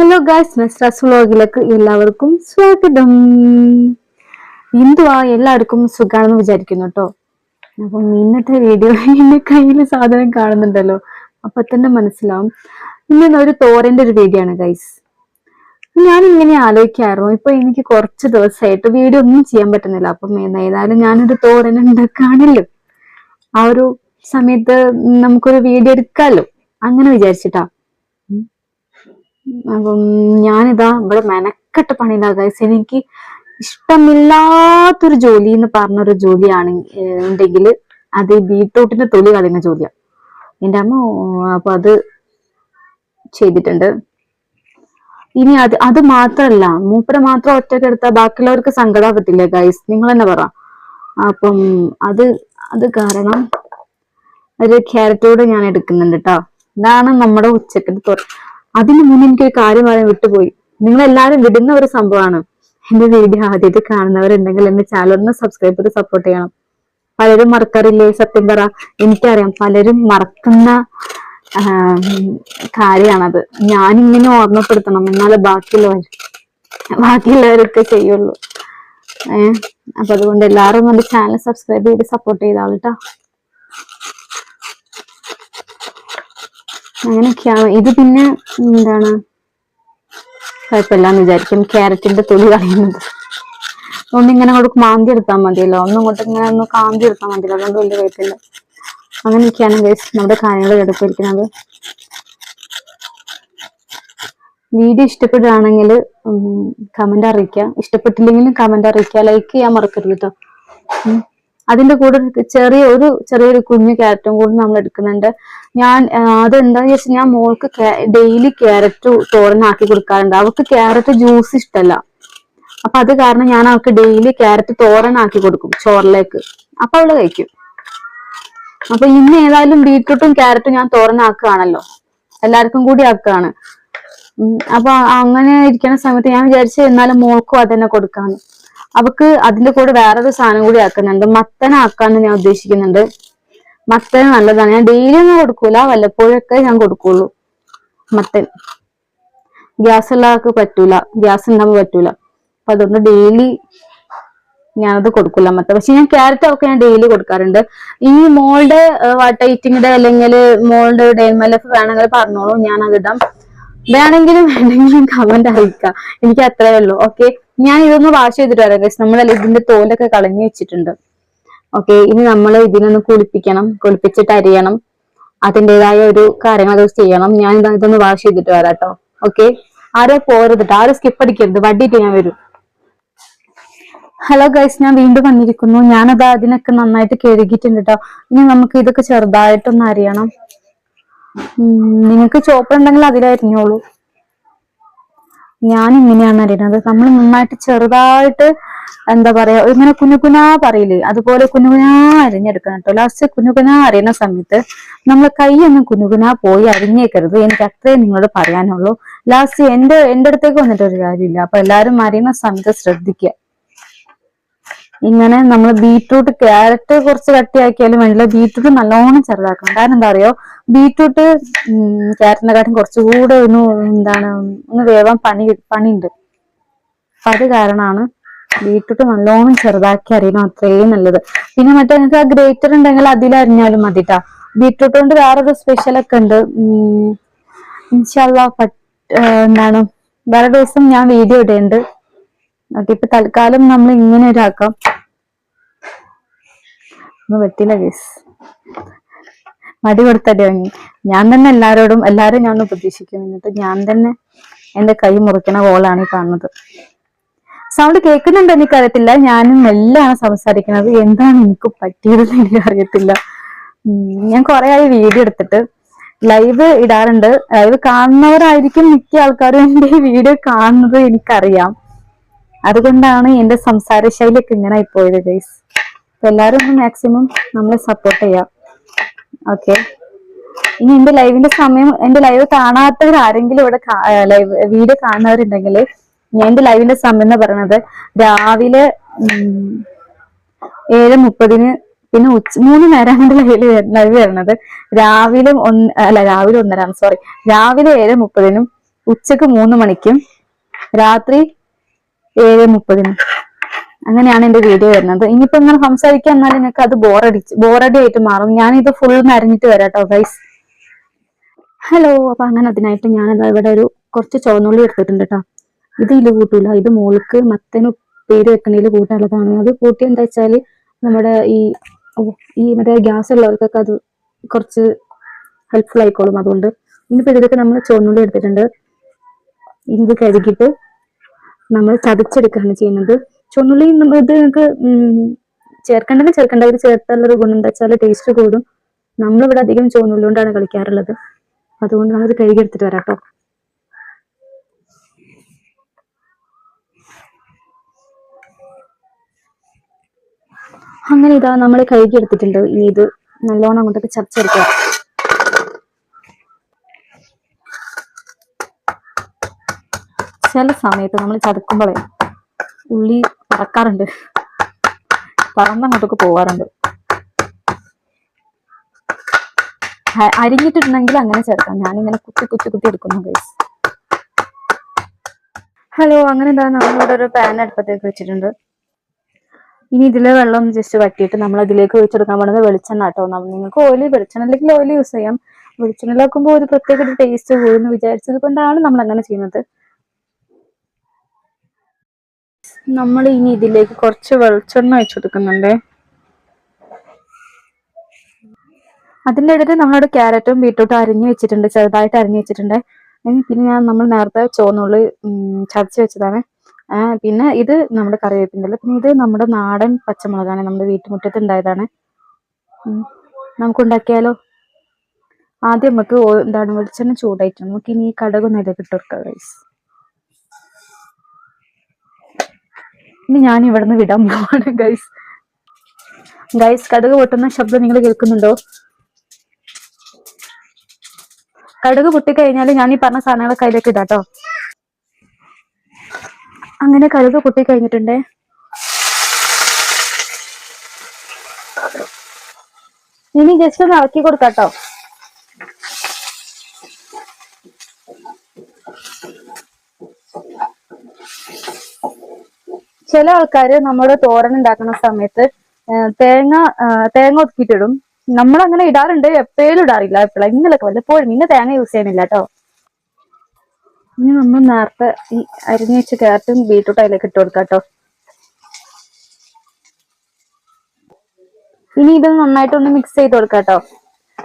Hello guys, നസ്രാസ് വ്ലോഗിലേക്ക് എല്ലാവർക്കും സ്വാഗതം. എന്തുവാ എല്ലാവർക്കും സുഖാണെന്ന് വിചാരിക്കുന്നു കേട്ടോ. അപ്പം ഇന്നത്തെ വീഡിയോ എന്റെ കയ്യിൽ സാധനം കാണുന്നുണ്ടല്ലോ, അപ്പൊ തന്നെ മനസ്സിലാവും ഇന്ന് ഒരു തോരന്റെ ഒരു വീഡിയോ ആണ് ഗൈസ്. ഞാൻ ഇങ്ങനെ ആലോചിക്കായിരുന്നു, ഇപ്പൊ എനിക്ക് കുറച്ച് ദിവസമായിട്ട് വീഡിയോ ഒന്നും ചെയ്യാൻ പറ്റുന്നില്ല. അപ്പം ഏതായാലും ഞാനൊരു തോരൻ ഉണ്ടാക്കാണല്ലോ, ആ ഒരു സമയത്ത് നമുക്കൊരു വീഡിയോ എടുക്കാമല്ലോ, അങ്ങനെ വിചാരിച്ചിട്ടാ. അപ്പം ഞാനിതാ ഇവിടെ മെനക്കെട്ട പണിയില്ല ഗൈസ്. എനിക്ക് ഇഷ്ടമില്ലാത്തൊരു ജോലി എന്ന് പറഞ്ഞൊരു ജോലിയാണ് ഉണ്ടെങ്കിൽ അത് ബീട്രൂട്ടിന്റെ തൊലി കളയുന്ന ജോലിയാണ് എന്റെ അമ്മ. അപ്പൊ അത് ചെയ്തിട്ടുണ്ട്. ഇനി അത് മാത്രല്ല, മൂപ്പര മാത്രം ഒറ്റയ്ക്ക് എടുത്താൽ ബാക്കിയുള്ളവർക്ക് സങ്കടാവത്തില്ലേ ഗൈസ്, നിങ്ങൾ തന്നെ പറ. അപ്പം അത് കാരണം ഒരു ക്യാരറ്റോട് ഞാൻ എടുക്കുന്നുണ്ട് കേട്ടോ. ഇതാണ് നമ്മുടെ ഉച്ചക്കത്തെ തോരൻ. അതിന് മുന്നേ എനിക്കൊരു കാര്യം പറയാൻ വിട്ടുപോയി. നിങ്ങളെല്ലാരും വിടുന്ന ഒരു സംഭവമാണ്. എന്റെ വീഡിയോ ആദ്യമായിട്ട് കാണുന്നവരുണ്ടെങ്കിൽ എന്റെ ചാനൽ ഒന്ന് സബ്സ്ക്രൈബ് ചെയ്ത് സപ്പോർട്ട് ചെയ്യണം. പലരും മറക്കാറില്ലേ, സത്യം പറ. എനിക്കറിയാം പലരും മറക്കുന്ന കാര്യമാണത്. ഞാനിങ്ങനെ ഓർമ്മപ്പെടുത്തണം, എന്നാലേ ബാക്കിയുള്ളവരൊക്കെ ചെയ്യുള്ളൂ. അപ്പൊ അതുകൊണ്ട് എല്ലാവരും എന്റെ ചാനൽ സബ്സ്ക്രൈബ് ചെയ്ത് സപ്പോർട്ട് ചെയ്താളിട്ടാ. അങ്ങനെയൊക്കെയാണ് ഇത്. പിന്നെ എന്താണ്, കുഴപ്പമില്ലാന്ന് വിചാരിക്കും. ക്യാരറ്റിന്റെ തൊലി കളയുന്നത് ഒന്നിങ്ങനെ അങ്ങോട്ട് മാന്തി എടുത്താൽ മതിയല്ലോ, ഇങ്ങോട്ട് ഇങ്ങനെ ഒന്ന് കാന്തി എടുത്താൽ മതിയല്ലോ, അതുകൊണ്ട് വലിയ കുഴപ്പമില്ല. അങ്ങനെയൊക്കെയാണ് ഗൈസ് നമ്മുടെ കാര്യങ്ങൾ എടുത്തിരിക്കുന്നത്. വീഡിയോ ഇഷ്ടപ്പെടുകയാണെങ്കിൽ കമന്റ് അറിയിക്കുക, ഇഷ്ടപ്പെട്ടില്ലെങ്കിലും കമന്റ് അറിയിക്കുക, ലൈക്ക് ചെയ്യാൻ മറക്കരുത് കേട്ടോ. അതിന്റെ കൂടെ ചെറിയൊരു കുഞ്ഞു ക്യാരറ്റും കൂടി നമ്മൾ എടുക്കുന്നുണ്ട്. ഞാൻ അതെന്താന്ന് വെച്ചാൽ ഞാൻ മോൾക്ക് ഡെയിലി ക്യാരറ്റ് തോരനാക്കി കൊടുക്കാറുണ്ട്. അവൾക്ക് ക്യാരറ്റ് ജ്യൂസ് ഇഷ്ടമല്ല. അപ്പൊ അത് കാരണം ഞാൻ അവൾക്ക് ഡെയിലി ക്യാരറ്റ് തോരനാക്കി കൊടുക്കും ചോറിലേക്ക്. അപ്പൊ അവള് കഴിക്കും. അപ്പൊ ഇന്ന് ഏതായാലും ബീട്രൂട്ടും ക്യാരറ്റും ഞാൻ തോരനാക്കുകയാണല്ലോ, എല്ലാവർക്കും കൂടി ആക്കുകയാണ്. അപ്പൊ അങ്ങനെ ഇരിക്കുന്ന സമയത്ത് ഞാൻ വിചാരിച്ചു എന്നാലും മോൾക്കും അതന്നെ കൊടുക്കാന്ന്. അവക്ക് അതിന്റെ കൂടെ വേറൊരു സാധനം കൂടി ആക്കുന്നുണ്ട്, മത്തനാക്കാന്ന് ഞാൻ ഉദ്ദേശിക്കുന്നുണ്ട്. മത്തൻ നല്ലതാണ്. ഞാൻ ഡെയിലി ഒന്നും കൊടുക്കൂല, വല്ലപ്പോഴൊക്കെ ഞാൻ കൊടുക്കുള്ളൂ മത്തൻ. ഗ്യാസ് ഉള്ളവർക്ക് പറ്റൂല, ഗ്യാസ് ഉണ്ടാകുമ്പോൾ പറ്റൂല. അപ്പൊ അതുകൊണ്ട് ഡെയിലി ഞാനത് കൊടുക്കൂല മത്തൻ. പക്ഷെ ഞാൻ ക്യാരറ്റ് ഒക്കെ ഞാൻ ഡെയിലി കൊടുക്കാറുണ്ട്. ഈ മോളുടെ ടൈറ്റിങ്ങിടെ അല്ലെങ്കിൽ മോളുടെ ഡേമലഫ് വേണമെങ്കിൽ പറഞ്ഞോളൂ, ഞാൻ അതിടാം. വേണമെങ്കിലും കമന്റ് അറിയിക്കാം, എനിക്ക് അത്രേ ഉള്ളൂ. ഓക്കെ, ഞാൻ ഇതൊന്ന് വാഷ് ചെയ്തിട്ട് വരാം ഗൈസ്. നമ്മളല്ല ഇതിന്റെ തോലൊക്കെ കളഞ്ഞു വെച്ചിട്ടുണ്ട്. ഓക്കെ, ഇനി നമ്മൾ ഇതിനൊന്ന് കുളിപ്പിച്ചിട്ട് അരിയണം. അതിൻ്റെതായ ഒരു കാര്യങ്ങൾ ചെയ്യണം. ഞാൻ ഇതൊന്ന് വാഷ് ചെയ്തിട്ട് വരാം കേട്ടോ. ഓക്കെ, ആരും പോരുതിട്ട്, ആരും സ്കിപ്പ് അടിക്കരുത്, വണ്ടിയിട്ട് ഞാൻ വരും. ഹലോ ഗൈസ്, ഞാൻ വീണ്ടും വന്നിരിക്കുന്നു. ഞാനത് അതിനൊക്കെ നന്നായിട്ട് കഴുകിയിട്ടുണ്ട് കേട്ടോ. ഇനി നമുക്ക് ഇതൊക്കെ ചെറുതായിട്ടൊന്ന് അരിയണം. നിങ്ങൾക്ക് ചോപ്പർ ഉണ്ടെങ്കിൽ അതിലരിഞ്ഞോളൂ. ഞാൻ ഇങ്ങനെയാണ് അറിയുന്നത്. നമ്മൾ നന്നായിട്ട് ചെറുതായിട്ട് എന്താ പറയാ, ഇങ്ങനെ കുനുകുനാ പറയില്ലേ, അതുപോലെ കുനുകുനാ അരിഞ്ഞെടുക്കണം കേട്ടോ. ലാസ്റ്റ് കുനുകുനാ അരിയുന്ന സമയത്ത് നമ്മൾ കൈയൊന്നും കുനുകുനാ പോയി അരിഞ്ഞേക്കരുത്. എനിക്ക് അത്രേ നിങ്ങളോട് പറയാനുള്ളൂ. ലാസ്റ്റ് എന്റെ അടുത്തേക്ക് വന്നിട്ട് ഒരു കാര്യമില്ല. അപ്പൊ എല്ലാരും അരിയുന്ന സമയത്ത് ശ്രദ്ധിക്കുക. ഇങ്ങനെ നമ്മൾ ബീട്രൂട്ട് ക്യാരറ്റ് കുറച്ച് കട്ടിയാക്കിയാലും വേണ്ടില്ല, ബീട്രൂട്ട് നല്ലോണം ചെറുതാക്കണം. കാരണം എന്താ അറിയോ, ബീട്രൂട്ട് ക്യാരറ്റിനെക്കാട്ടും കുറച്ചുകൂടെ ഒന്ന് വേവാൻ പണിയുണ്ട്. അപ്പൊ അത് കാരണമാണ് ബീട്രൂട്ട് നല്ലോണം ചെറുതാക്കി അരിയണം, അത്രയും നല്ലത്. പിന്നെ മറ്റേ നിങ്ങൾക്ക് ആ ഗ്രേറ്റർ ഉണ്ടെങ്കിൽ അതിൽ അരിഞ്ഞാലും മതിട്ടാ. ബീട്രൂട്ട് കൊണ്ട് വേറൊരു സ്പെഷ്യലൊക്കെ ഉണ്ട്. ഇൻഷാല്ലാ വേറെ ദിവസം ഞാൻ വീഡിയോ ഇടുന്നുണ്ട്. ഓക്കെ, ഇപ്പൊ തൽക്കാലം നമ്മൾ ഇങ്ങനെ ഒരാക്കാം. വെട്ടില്ല കേസ്, മടി കൊടുത്തടി വാങ്ങി. ഞാൻ തന്നെ എല്ലാരും ഞാൻ പ്രതീക്ഷിക്കും. എന്നിട്ട് ഞാൻ തന്നെ എന്റെ കൈ മുറിക്കണ പോലാണ് ഈ കാണുന്നത്. സൗണ്ട് കേൾക്കുന്നുണ്ടോ എനിക്കറിയത്തില്ല. ഞാനും മെല്ലാണ് സംസാരിക്കുന്നത്. എന്താണ് എനിക്ക് പറ്റിയതെന്ന് എനിക്ക് അറിയത്തില്ല. ഞാൻ കുറെ ആയി വീഡിയോ എടുത്തിട്ട്. ലൈവ് ഇടാറുണ്ട്. ലൈവ് കാണുന്നവരായിരിക്കും മിക്ക ആൾക്കാരും എന്റെ വീഡിയോ കാണുന്നത്, എനിക്കറിയാം. അതുകൊണ്ടാണ് എന്റെ സംസാര ശൈലിയൊക്കെ ഇങ്ങനെ ആയിപ്പോയത് ഗൈസ്. എല്ലാരും ഒന്ന് മാക്സിമം നമ്മളെ സപ്പോർട്ട് ചെയ്യാം. ഓക്കെ, ഇനി എന്റെ ലൈവിന്റെ സമയം, എന്റെ ലൈവ് കാണാത്തവർ ആരെങ്കിലും ഇവിടെ വീഡിയോ കാണുന്നവരുണ്ടെങ്കിൽ, ഞാൻ എന്റെ ലൈവിന്റെ സമയം എന്ന് പറയുന്നത് രാവിലെ 7:30, പിന്നെ 3 നേരം കൊണ്ട് ലൈവ് വരുന്നത്. രാവിലെ 1:30, രാവിലെ 7:30 ഉച്ചക്ക് 3 മണിക്കും രാത്രി 7:30. അങ്ങനെയാണ് എന്റെ വീഡിയോ വരുന്നത്. ഇനിയിപ്പോ ഇങ്ങനെ സംസാരിക്കാൻ എന്നാൽ നിങ്ങൾക്ക് അത് ബോറടി ആയിട്ട് മാറും. ഞാനിത് ഫുൾ നരഞ്ഞിട്ട് വരാം കേട്ടോ ഗൈസ്. ഹലോ. അപ്പൊ അങ്ങനെ അതിനായിട്ട് ഞാനിതാ ഇവിടെ കുറച്ച് ചുവന്നുള്ളി എടുത്തിട്ടുണ്ട് കേട്ടോ. ഇത് ഇതിൽ കൂട്ടൂല, ഇത് മോൾക്ക് മത്തന് പേര് വെക്കണേൽ കൂട്ടാനുള്ളതാണ്. അത് കൂട്ടി എന്താ വെച്ചാല് നമ്മുടെ ഈ മറ്റേ ഗ്യാസ് ഉള്ളവർക്കൊക്കെ അത് കുറച്ച് ഹെൽപ്ഫുൾ ആയിക്കോളും. അതുകൊണ്ട് ഇനിയിപ്പോ ഇതിലൊക്കെ നമ്മൾ ചുവന്നുള്ളി എടുത്തിട്ടുണ്ട്. ഇത് കഴുകിയിട്ട് നമ്മൾ ചതച്ചെടുക്കുകയാണ് ചെയ്യുന്നത്. ചുവന്നുള്ളി ഇത് നിങ്ങൾക്ക് ചേർക്കേണ്ടെങ്കിൽ ചേർക്കേണ്ട. ഇത് ചേർത്തുള്ളൊരു ഗുണം എന്താ വെച്ചാൽ ടേസ്റ്റ് കൂടും. നമ്മളിവിടെ അധികം ചുവന്നുള്ളി കൊണ്ടാണ് കളിക്കാറുള്ളത്. അതുകൊണ്ട് നമ്മളിത് കഴുകിയെടുത്തിട്ട് വരാം കേട്ടോ. അങ്ങനെ ഇതാ നമ്മൾ കഴുകിയെടുത്തിട്ടുണ്ട്. ഇനി ഇത് നല്ലോണം അങ്ങോട്ടൊക്കെ ചതച്ചെടുക്കുക. ചില സമയത്ത് നമ്മൾ ചതക്കുമ്പോഴേ ഉള്ളി പറക്കാറുണ്ട്, പറന്നങ്ങോട്ടൊക്കെ പോവാറുണ്ട്. അരിഞ്ഞിട്ടുണ്ടെങ്കിൽ അങ്ങനെ ചേർക്കാം. ഞാനിങ്ങനെ കുത്തി എടുക്കുന്നു ഗൈസ്. ഹലോ. അങ്ങനെ എന്താ നമ്മളിവിടെ ഒരു പാൻ അടുപ്പത്തേക്ക് വെച്ചിട്ടുണ്ട്. ഇനി ഇതിലെ വെള്ളം ജസ്റ്റ് വറ്റിയിട്ട് നമ്മൾ അതിലേക്ക് ഒഴിച്ചെടുക്കാൻ പോകുന്നത് വെളിച്ചെണ്ണ കേട്ടോ. നിങ്ങൾക്ക് വെളിച്ചെണ്ണ അല്ലെങ്കിൽ ഓയിൽ യൂസ് ചെയ്യാം. വെളിച്ചെണ്ണയിലാക്കുമ്പോൾ ഒരു പ്രത്യേക ഒരു ടേസ്റ്റ് കൂടുമെന്ന് വിചാരിച്ചത് കൊണ്ടാണ് നമ്മൾ അങ്ങനെ ചെയ്യുന്നത്. നമ്മൾ ഇനി ഇതിലേക്ക് കുറച്ച് വെളിച്ചെണ്ണ ഒഴിച്ചു കൊടുക്കുന്നുണ്ട്. അതിൻ്റെ ഇടയിൽ നമ്മളോട് ക്യാരറ്റും ബീട്രൂട്ടും അരിഞ്ഞു വെച്ചിട്ടുണ്ട്, ചെറുതായിട്ട് അരിഞ്ഞു വെച്ചിട്ടുണ്ട്. പിന്നെ നമ്മൾ നേരത്തെ ചുവന്നുള്ളി ചതച്ച് വെച്ചതാണ്. പിന്നെ ഇത് നമ്മുടെ കറിവേപ്പിൻ്റെ. പിന്നെ ഇത് നമ്മുടെ നാടൻ പച്ചമുളകാണ്, നമ്മുടെ വീട്ടുമുറ്റത്ത് ഉണ്ടായതാണ്. നമുക്ക് ഉണ്ടാക്കിയാലോ? ആദ്യം നമുക്ക് വെളിച്ചെണ്ണ ചൂടായിട്ട് നമുക്ക് ഇനി കടുകൊന്നും ഇതിലേക്ക് ഇട്ട് കൊടുക്കാം ഗൈസ്. ഇനി ഞാൻ ഇവിടുന്ന് വിടാൻ പോവാണ് ഗൈസ്. കടുക് പൊട്ടുന്ന ശബ്ദം നിങ്ങൾ കേൾക്കുന്നുണ്ടോ? കടുക് പൊട്ടിക്കഴിഞ്ഞാൽ ഞാൻ ഈ പറഞ്ഞ സാധനങ്ങളൊക്കെ അതിലേക്ക് ഇടാട്ടോ. അങ്ങനെ കടുക് പൊട്ടിക്കഴിഞ്ഞിട്ടുണ്ടേ. ഇനി ജസ്റ്റ് ഒന്ന് ഇളക്കി കൊടുക്കാട്ടോ. ചില ആൾക്കാര് നമ്മുടെ തോരൻ ഉണ്ടാക്കുന്ന സമയത്ത് തേങ്ങ ഒതുക്കിയിട്ടിടും. നമ്മളങ്ങനെ ഇടാറുണ്ട്, എപ്പോഴും ഇടാറില്ല. എപ്പോഴെങ്കിലൊക്കെ വല്ലപ്പോഴും. ഇന്ന് തേങ്ങ യൂസ് ചെയ്യുന്നില്ല കേട്ടോ. ഇനി നമ്മൾ നേരത്തെ ഈ അരിഞ്ഞു വെച്ച ക്യാരറ്റും ബീട്രൂട്ടും അതിലേക്ക് ഇട്ട് കൊടുക്കാം കേട്ടോ. ഇനി ഇത് നന്നായിട്ടൊന്ന് മിക്സ് ചെയ്ത് കൊടുക്കാം കേട്ടോ.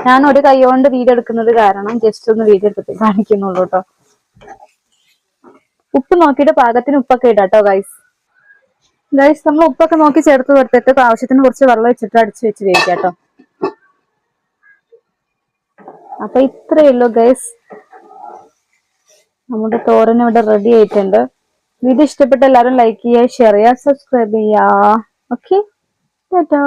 ഞാൻ ഒരു കൈ കൊണ്ട് വീഡിയോ എടുക്കുന്നത് കാരണം ജസ്റ്റ് ഒന്ന് വീഡിയോ എടുത്തിട്ട് കാണിക്കുന്നുള്ളൂ കേട്ടോ. ഉപ്പ് നോക്കിയിട്ട് പാകത്തിന് ഉപ്പൊക്കെ ഇടാം കേട്ടോ ഗൈസ്. നമ്മൾ ഉപ്പൊക്കെ നോക്കി ചേർത്ത് കൊടുത്തിട്ട് ആവശ്യത്തിന് കുറച്ച് വെള്ളം വെച്ചിട്ട് അടിച്ചു വെച്ച് വേവിക്കാം കേട്ടോ. അപ്പൊ ഇത്രയേ ഉള്ളൂ ഗൈസ്, നമ്മുടെ തോരൻ ഇവിടെ റെഡി ആയിട്ടുണ്ട്. വീഡിയോ ഇഷ്ടപ്പെട്ട എല്ലാവരും ലൈക്ക് ചെയ്യുക, ഷെയർ ചെയ്യുക, സബ്സ്ക്രൈബ് ചെയ്യുക. ഓക്കെ, ടാറ്റാ.